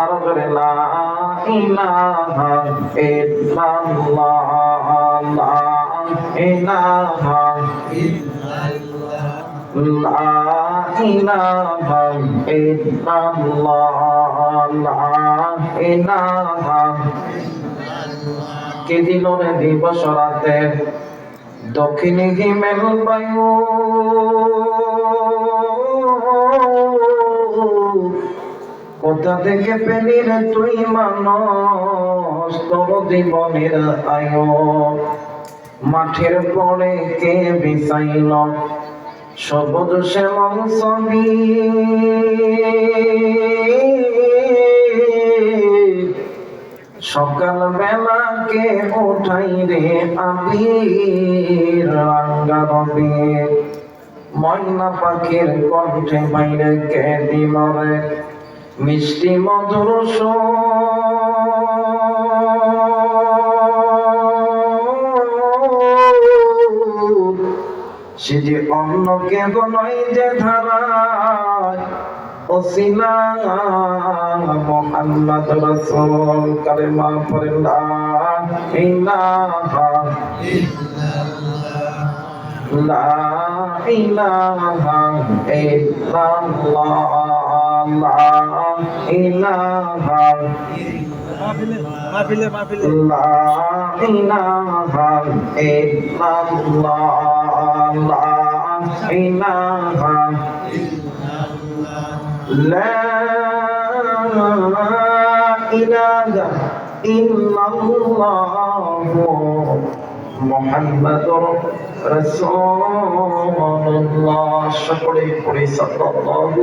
আরো জোরে লা ইলাহা ইল্লাল্লাহ লা ইলাহা লা ইলাহা ইল্লাল্লাহ লা ইলাহা কে দিল রে দিবস রাতে দক্ষিণে হিমেল বায়ু কোথা থেকে পেলি রে তুই মানুষ তোর জীবনের আয়ু মাঠের পরে কে বিছাইল সবুজ শ্যামল ছবি সকাল বেলা কে উঠাই রে আবির রাঙ্গা রবি ময়না পাখির কণ্ঠে বাইরে কে দিল রে মিষ্টি মধুর সে যে অন্য কে নয় যে ধারায় ওসিলা মুহাম্মদ রাসূল কালেমা পড়েন লা ইলাহা ইল্লাল্লাহ লা ইলাহা লা ইলাহা ইল্লাল্লাহ লা ইলাহা لا إله إلا الله محمد رسول الله شكرا لله صلى الله